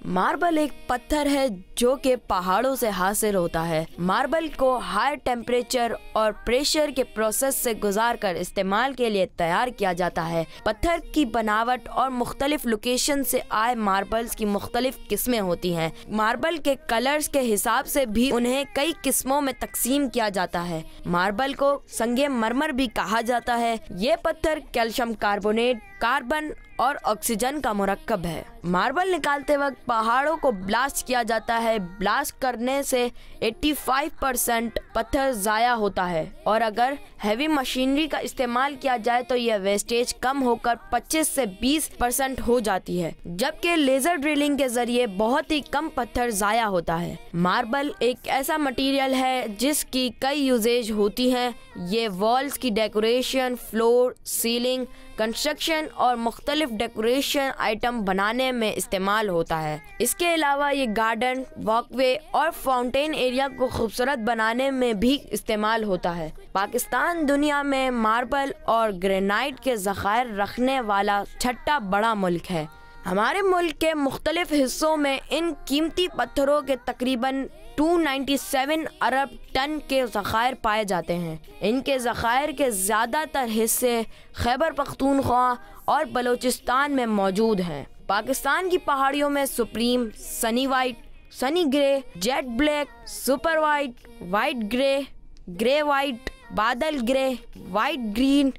मार्बल एक पत्थर है जो कि पहाड़ों से हासिल होता है। मार्बल को हाई टेम्परेचर और प्रेशर के प्रोसेस से गुजारकर इस्तेमाल के लिए तैयार किया जाता है। पत्थर की बनावट और मुख्तलिफ लोकेशन से आए मार्बल्स की मुख्तलिफ किस्में होती हैं। मार्बल के कलर्स के हिसाब से भी उन्हें कई किस्मों में तकसीम किया जाता है। मार्बल को संगे मरमर भी कहा जाता है। ये पत्थर कैल्शियम कार्बोनेट, कार्बन और ऑक्सीजन का मुरक्कब है। मार्बल निकालते वक्त पहाड़ों को ब्लास्ट किया जाता है। ब्लास्ट करने से 85% पत्थर ज़ाया होता है और अगर हैवी मशीनरी का इस्तेमाल किया जाए तो यह वेस्टेज कम होकर 25 से 20% हो जाती है, जबकि लेज़र ड्रिलिंग के जरिए बहुत ही कम पत्थर ज़ाया होता है। मार्बल एक ऐसा मटेरियल है जिसकी कई यूजेज होती हैं। ये वॉल्स की डेकोरेशन, फ्लोर, सीलिंग, कंस्ट्रक्शन और मुख्तलिफ डेकोरेशन आइटम बनाने में इस्तेमाल होता है। इसके अलावा ये गार्डन, वॉकवे और फाउंटेन एरिया को खूबसूरत बनाने में भी इस्तेमाल होता है। पाकिस्तान दुनिया में मार्बल और ग्रेनाइट के ज़खायर रखने वाला छठा बड़ा मुल्क है। हमारे मुल्क के मुख्तलिफ हिस्सों में इन कीमती पत्थरों के तकरीबन 297 अरब टन के ज़खायर पाए जाते हैं। इनके ज़खायर के ज़्यादातर हिस्से खैबर पख्तूनख्वा और बलूचिस्तान में मौजूद हैं। पाकिस्तान की पहाड़ियों में supreme, sunny white, sunny grey, jet black, super white, white grey, grey white, बादल grey, white green,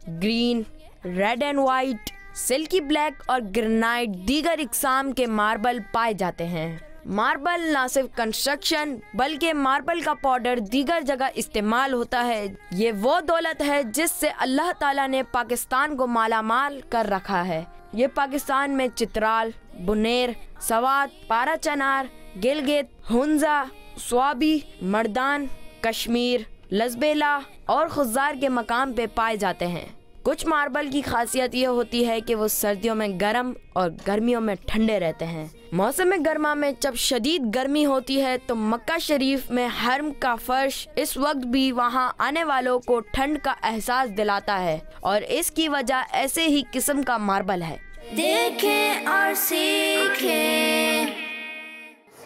green, red and white, silky black और ग्रेनाइट दीगर इकसाम के मार्बल पाए जाते हैं। मार्बल न सिर्फ कंस्ट्रक्शन बल्कि मार्बल का पाउडर दीगर जगह इस्तेमाल होता है। ये वो दौलत है जिससे अल्लाह ताला ने पाकिस्तान को मालामाल कर रखा है। ये पाकिस्तान में चित्राल, बुनेर, सवात, पारा चनार, गिलगित, हुंजा, स्वाबी, मर्दान, कश्मीर, लजबेला और खुजार के मकाम पे पाए जाते हैं। कुछ मार्बल की खासियत ये होती है कि वो सर्दियों में गर्म और गर्मियों में ठंडे रहते हैं। मौसम गर्मा में जब शदीद गर्मी होती है तो मक्का शरीफ में हरम का फर्श इस वक्त भी वहाँ आने वालों को ठंड का एहसास दिलाता है और इसकी वजह ऐसे ही किस्म का मार्बल है। देखें और सीखें।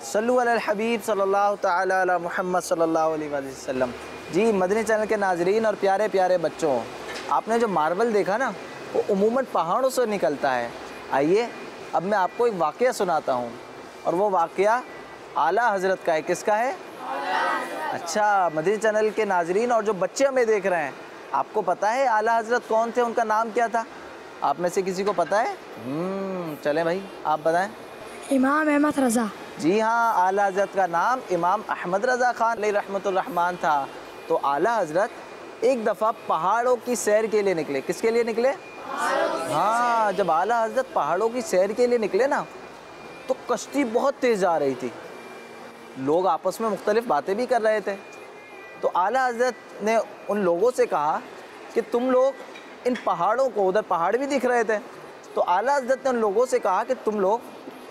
सल्लु अलल हबीब सल्लल्लाहु तआला अला मुहम्मद सल्लल्लाहु अलैहि वसल्लम। जी मदनी चैनल के नाजरीन और प्यारे प्यारे बच्चों, आपने जो मार्बल देखा ना वो उमूमन पहाड़ों से निकलता है। आइए अब मैं आपको एक वाक़या सुनाता हूँ और वो वाक़या आला हज़रत का है। किसका है? अच्छा, मदनी चैनल के नाजरीन और जो बच्चे हमें देख रहे हैं, आपको पता है आला हज़रत कौन थे, उनका नाम क्या था? आप में से किसी को पता है? चलें भाई आप बताएं। इमाम अहमद रज़ा। जी हाँ, आला हज़रत का नाम इमाम अहमद रज़ा ख़ान रहमतुर रहमान था। तो आला हज़रत एक दफ़ा पहाड़ों की सैर के लिए निकले। किसके लिए निकले? हाँ, जब आला हज़रत पहाड़ों की सैर के लिए निकले ना तो कश्ती बहुत तेज़ जा रही थी। लोग आपस में मुख्तलिफ बातें भी कर रहे थे। तो आला हज़रत ने उन लोगों से कहा कि तुम लोग इन पहाड़ों को, उधर पहाड़ भी दिख रहे थे, तो आला हज़रत ने उन लोगों से कहा कि तुम लोग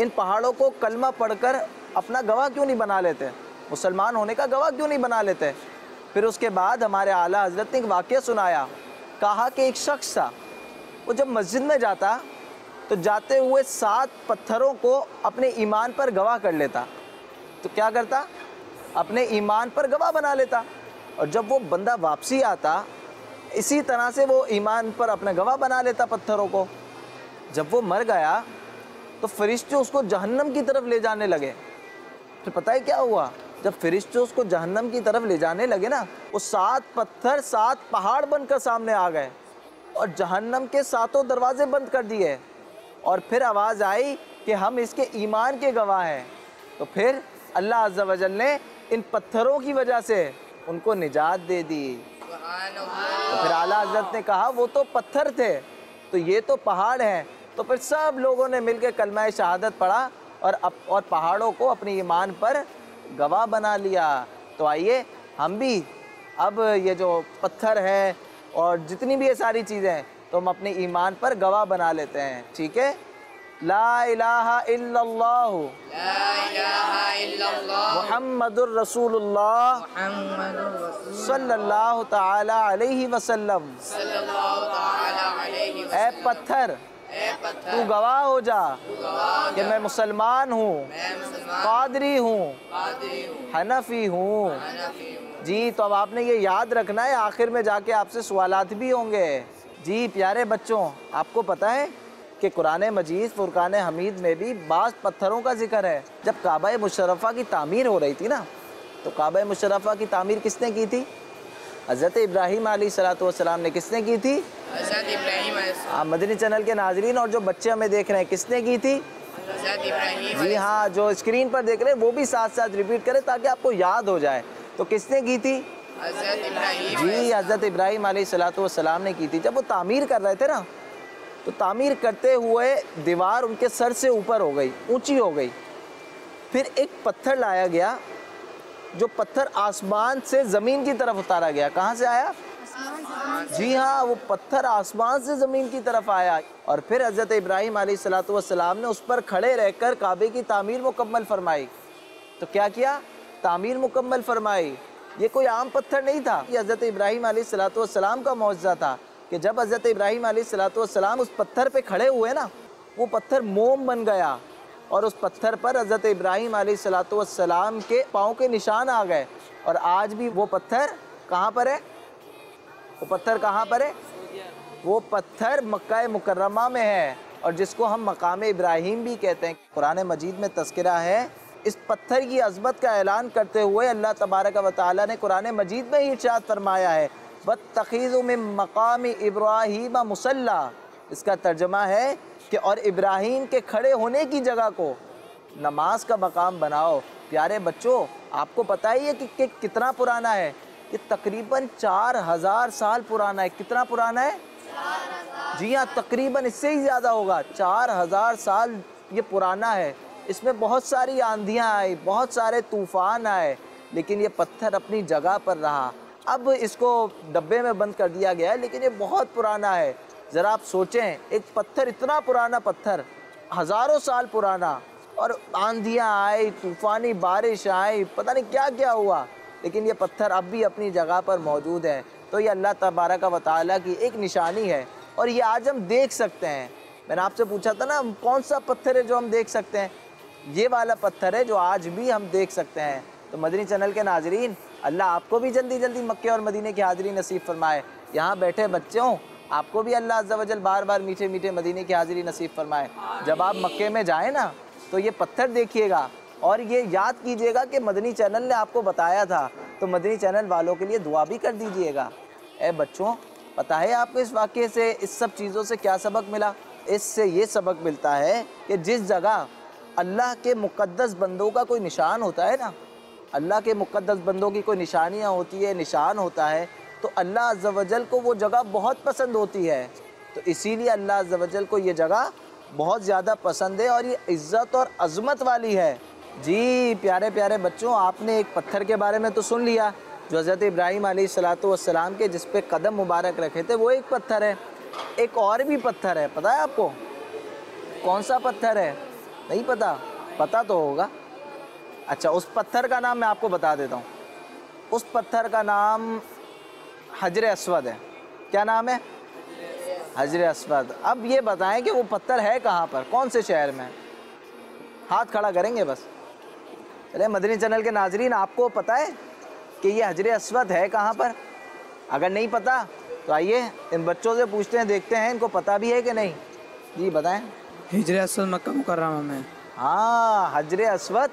इन पहाड़ों को कलमा पढ़कर अपना गवाह क्यों नहीं बना लेते, मुसलमान होने का गवाह क्यों नहीं बना लेते। फिर उसके बाद हमारे आला हज़रत ने एक वाक़या सुनाया। कहा कि एक शख्स था, वो जब मस्जिद में जाता तो जाते हुए 7 पत्थरों को अपने ईमान पर गवाह कर लेता। तो क्या करता? अपने ईमान पर गवाह बना लेता। और जब वो बंदा वापसी आता, इसी तरह से वो ईमान पर अपना गवाह बना लेता पत्थरों को। जब वो मर गया तो फरिश्ते उसको जहन्नम की तरफ ले जाने लगे। फिर पता है क्या हुआ? जब फरिश्ते उसको जहन्नम की तरफ ले जाने लगे ना, वो 7 पत्थर 7 पहाड़ बनकर सामने आ गए और जहन्नम के 7 दरवाजे बंद कर दिए। और फिर आवाज़ आई कि हम इसके ईमान के गवाह हैं। तो फिर अल्लाह अज़्ज़ा वजल ने इन पत्थरों की वजह से उनको निजात दे दी। तो फिर आला हज़रत ने कहा वो तो पत्थर थे, तो ये तो पहाड़ हैं। तो फिर सब लोगों ने मिलकर कलमा शहादत पढ़ा और पहाड़ों को अपने ईमान पर गवाह बना लिया। तो आइए हम भी अब ये जो पत्थर है और जितनी भी ये सारी चीज़ें हैं तो हम अपने ईमान पर गवाह बना लेते हैं। ठीक है? ला इलाहा इल्लल्लाह मुहम्मदुर रसूलुल्लाह सल्लल्लाहु तआला अलैहि वसल्लम। ए पत्थर तू गवाह हो जा कि मैं मुसलमान हूँ, कादरी हूँ, हनफी हूँ। जी, तो अब आपने ये याद रखना है, आखिर में जाके आपसे सवालात भी होंगे। जी प्यारे बच्चों, आपको पता है कि कुरान मजीद फुरकान हमीद में भी बाज़ पत्थरों का जिक्र है। जब काबा मुशर्रफ़ा की तामीर हो रही थी ना, तो काबा मुशर्रफ़ा की तामीर किसने की थी? हज़रत इब्राहीम अलैहिस्सलाम ने। किसने की थी? हज़रत इब्राहीम। मदनी चैनल के नाजरीन और जो बच्चे हमें देख रहे हैं, किसने की थी? हज़रत इब्राहीम। जी हाँ, जो स्क्रीन पर देख रहे हैं वो भी साथ साथ रिपीट करें ताकि आपको याद हो जाए। तो किसने की थी? हज़रत इब्राहीम। जी, हज़रत इब्राहीम अलैहिस्सलाम ने की थी। जब वो तामीर कर रहे थे ना, तो तामीर करते हुए दीवार उनके सर से ऊपर हो गई, ऊंची हो गई। फिर एक पत्थर लाया गया, जो पत्थर आसमान से ज़मीन की तरफ उतारा गया। कहाँ से आया? जी हाँ, वो पत्थर आसमान से ज़मीन की तरफ आया और फिर हज़रत इब्राहीम अलैहिस्सलाम ने उस पर खड़े रहकर काबे की तामीर मुकम्मल फरमाई। तो क्या किया? तामीर मुकम्मल फरमाई। ये कोई आम पत्थर नहीं था, ये हज़रत इब्राहीम अलैहिस्सलाम का मौजज़ा था कि जब हज़रत इब्राहीम अलैहिस्सलाम उस पत्थर पे खड़े हुए ना, वो पत्थर मोम बन गया और उस पत्थर पर हज़रत इब्राहीम अलैहिस्सलाम के पाँव के निशान आ गए। और आज भी वो पत्थर कहाँ पर है? वो पत्थर कहाँ पर है? वो पत्थर मक्का मुकर्रमा में है और जिसको हम मकाम इब्राहीम भी कहते हैं। कुरान मजीद में तज़किरा है इस पत्थर की अज़मत का ऐलान करते हुए अल्लाह तबारक व तआला ने कुरान मजीद में ही इरशाद फरमाया है, वत्तखिज़ु मिन मकाम इब्राहीम मुसल्ला। इसका तर्जमा है कि और इब्राहीम के खड़े होने की जगह को नमाज का मकाम बनाओ। प्यारे बच्चों, आपको पता ही है कि कितना पुराना है? ये तकरीबन 4000 साल पुराना है। कितना पुराना है? जी हाँ, तकरीबन इससे ही ज़्यादा होगा। 4000 साल ये पुराना है। इसमें बहुत सारी आंधियाँ आई, बहुत सारे तूफ़ान आए, लेकिन ये पत्थर अपनी जगह पर रहा। अब इसको डब्बे में बंद कर दिया गया है, लेकिन ये बहुत पुराना है। ज़रा आप सोचें, एक पत्थर, इतना पुराना पत्थर, हज़ारों साल पुराना, और आंधियाँ आई, तूफ़ानी बारिश आई, पता नहीं क्या क्या हुआ, लेकिन ये पत्थर अब भी अपनी जगह पर मौजूद है। तो ये अल्लाह तबारक व तआला की एक निशानी है और ये आज हम देख सकते हैं। मैंने आपसे पूछा था ना, कौन सा पत्थर है जो हम देख सकते हैं? ये वाला पत्थर है जो आज भी हम देख सकते हैं। तो मदनी चैनल के नाजरीन, अल्लाह आपको भी जल्दी जल्दी मक्के और मदीने की हाज़िरी नसीब फरमाए। यहाँ बैठे बच्चों, आपको भी अल्लाह अज़्ज़ा वजल बार बार मीठे मीठे मदीने की हाज़िरी नसीब फरमाए। जब आप मक्के में जाएँ ना, तो ये पत्थर देखिएगा और ये याद कीजिएगा कि मदनी चैनल ने आपको बताया था। तो मदनी चैनल वालों के लिए दुआ भी कर दीजिएगा। ए बच्चों, पता है आपको इस वाक़े से, इस सब चीज़ों से क्या सबक मिला? इससे ये सबक मिलता है कि जिस जगह अल्लाह के मुक़द्दस बंदों का कोई निशान होता है ना, अल्लाह के मुक़द्दस बंदों की कोई निशानियाँ होती है, निशान होता है, तो अल्लाह अज़्ज़ा वजल को वो जगह बहुत पसंद होती है। तो इसीलिए अल्लाह अज़्ज़ा वजल को ये जगह बहुत ज़्यादा पसंद है और ये इज़्ज़त और अज़मत वाली है। जी प्यारे प्यारे बच्चों, आपने एक पत्थर के बारे में तो सुन लिया जो हज़रत इब्राहीम अलैहिस्सलाम के जिस पे कदम मुबारक रखे थे, वो एक पत्थर है। एक और भी पत्थर है, पता है आपको? कौन सा पत्थर है? नहीं पता? पता तो होगा। अच्छा, उस पत्थर का नाम मैं आपको बता देता हूँ। उस पत्थर का नाम हजर अस्वद है। क्या नाम है? हजर अस्वद। अब ये बताएं कि वो पत्थर है कहाँ पर, कौन से शहर में? हाथ खड़ा करेंगे बस। चले मदनी चैनल के नाजरीन, आपको पता है कि ये हजर अस्वद है कहाँ पर? अगर नहीं पता तो आइए इन बच्चों से पूछते हैं, देखते हैं इनको पता भी है कि नहीं। जी बताएं। हिजर अस्वद मक्का मुकर्रमा में। हाँ, हजर अस्वद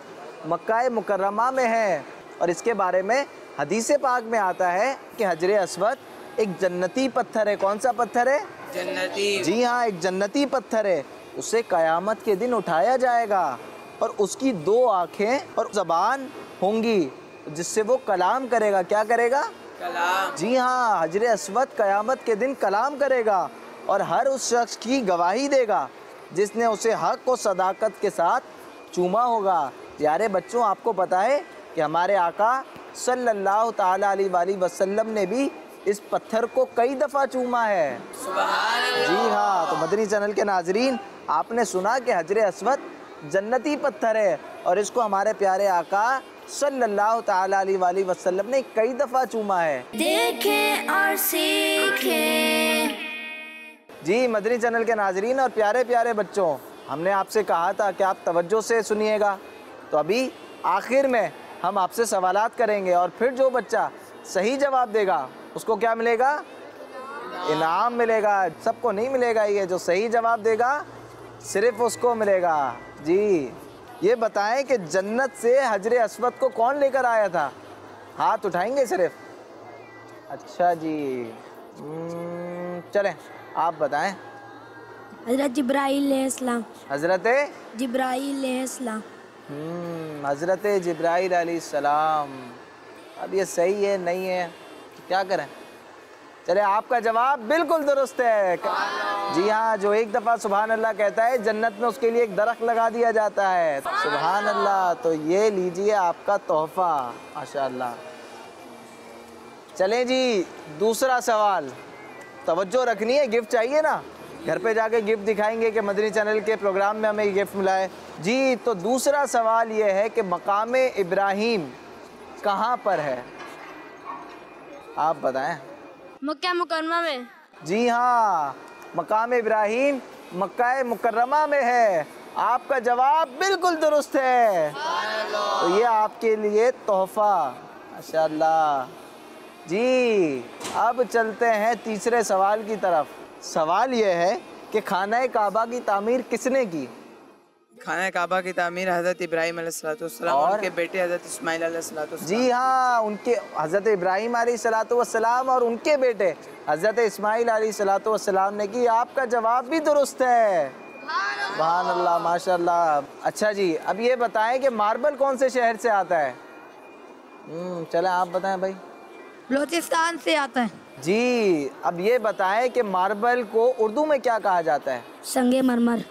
मक्का मुकर्रमा में है और इसके बारे में हदीस पाक में आता है कि हजर अस्वद एक जन्नती पत्थर है। कौन सा पत्थर है? जन्नती। जी हाँ, एक जन्नती पत्थर है। उसे क़यामत के दिन उठाया जाएगा और उसकी 2 आँखें और ज़बान होंगी जिससे वो कलाम करेगा। क्या करेगा? कलाम। जी हाँ, हजर अस्वद क़यामत के दिन कलाम करेगा और हर उस शख्स की गवाही देगा जिसने उसे हक और सदाकत के साथ चूमा होगा। प्यारे बच्चों, आपको पता है कि हमारे आका सल्लल्लाहु ताला अलैहि वसल्लम ने भी इस पत्थर को कई दफ़ा चूमा है। जी हाँ, तो मदनी चैनल के नाजरीन, आपने सुना कि हजर अस्वद जन्नती पत्थर है और इसको हमारे प्यारे आका सल्लल्लाहु ताला अलैहि वसल्लम ने कई दफ़ा चूमा है। देखें और सीखें। जी मदनी चैनल के नाजरीन और प्यारे प्यारे बच्चों, हमने आपसे कहा था कि आप तवज्जो से सुनिएगा। तो अभी आखिर में हम आपसे सवालात करेंगे और फिर जो बच्चा सही जवाब देगा उसको क्या मिलेगा? इनाम मिलेगा। सबको नहीं मिलेगा, ये जो सही जवाब देगा सिर्फ उसको मिलेगा। जी ये बताएं कि जन्नत से हजरे अस्वद को कौन लेकर आया था? हाथ उठाएंगे सिर्फ। अच्छा जी, चलें आप बताएं। हज़रत जिब्राईल अलैहिस्सलाम। हज़रत जिब्राईल अलैहिस्सलाम। हज़रत जिब्राईल अलैहिस्सलाम। अब ये सही है नहीं है तो क्या करें? चले आपका जवाब बिल्कुल दुरुस्त है। जी हाँ, जो एक दफ़ा सुभान अल्लाह कहता है जन्नत में उसके लिए एक दरख्त लगा दिया जाता है। सुभान अल्लाह। तो ये लीजिए आपका तोहफ़ा, माशाअल्लाह। चलें जी दूसरा सवाल, तवज्जो रखनी है, गिफ्ट चाहिए ना, घर पे जाके गिफ्ट दिखाएंगे कि मदनी चैनल के प्रोग्राम में हमें गिफ्ट मिला है। जी तो दूसरा सवाल ये है कि मकाम इब्राहीम कहाँ पर है? आप बताएं। मक्का मुकरमा में। जी हाँ, मकाम इब्राहीम मक्का मुकर्रमा में है। आपका जवाब बिल्कुल दुरुस्त है। तो ये आपके लिए तोहफ़ा, माशाअल्लाह। जी अब चलते हैं तीसरे सवाल की तरफ। सवाल ये है कि खाना काबा की तामीर किसने की? खाना काबा की तामीर हज़रत इब्राहीम अलैहिस्सलाम और उनके बेटे हज़रत इस्माइल अलैहिस्सलाम। जी हाँ, उनके हज़रत इब्राहीम अलैहिस्सलाम और उनके बेटे हज़रत इस्माइल अलैहिस्सलाम ने की। आपका जवाब भी दुरुस्त है। सुभान अल्लाह, माशाअल्लाह। अच्छा जी, अब ये बताएं कि मार्बल कौन से शहर से आता है? चलें आप बताएं भाई। बलूचिस्तान से आता है। जी अब ये बताएं कि मार्बल को उर्दू में क्या कहा जाता है? संगे मरमर।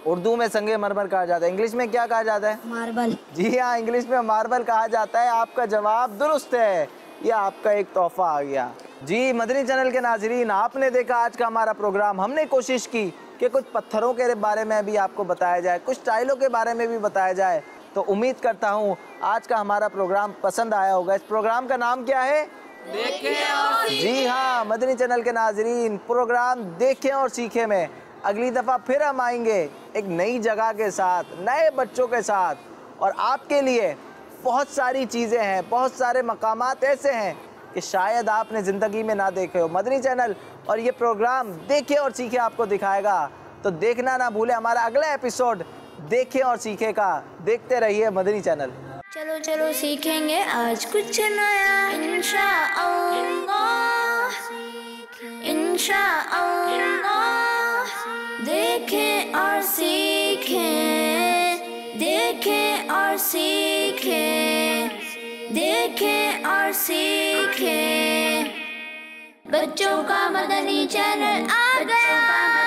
उर्दू में संगे मरमर कहा जाता है। इंग्लिश में क्या कहा जाता है? मार्बल। जी हाँ, इंग्लिश में मार्बल कहा जाता है। आपका जवाब दुरुस्त है। ये आपका एक तोहफा आ गया। जी मदनी चैनल के नाजरीन, आपने देखा आज का हमारा प्रोग्राम। हमने कोशिश की कि कुछ पत्थरों के बारे में भी आपको बताया जाए, कुछ टाइलों के बारे में भी बताया जाए। तो उम्मीद करता हूँ आज का हमारा प्रोग्राम पसंद आया होगा। इस प्रोग्राम का नाम क्या है? देखें और सीखें। जी हाँ मदनी चैनल के नाजरीन, प्रोग्राम देखें और सीखें में अगली दफ़ा फिर हम आएंगे एक नई जगह के साथ, नए बच्चों के साथ। और आपके लिए बहुत सारी चीज़ें हैं, बहुत सारे मकामात ऐसे हैं कि शायद आपने ज़िंदगी में ना देखे हो। मदनी चैनल और ये प्रोग्राम देखें और सीखें आपको दिखाएगा। तो देखना ना भूलें हमारा अगला एपिसोड देखें और सीखें का। देखते रहिए मदनी चैनल। चलो चलो सीखेंगे आज कुछ नया, इंशाअल्लाह इंशाअल्लाह। देखें और सीखें, देखें और सीखें, देखें और सीखें। बच्चों का मदनी चैनल आ गया।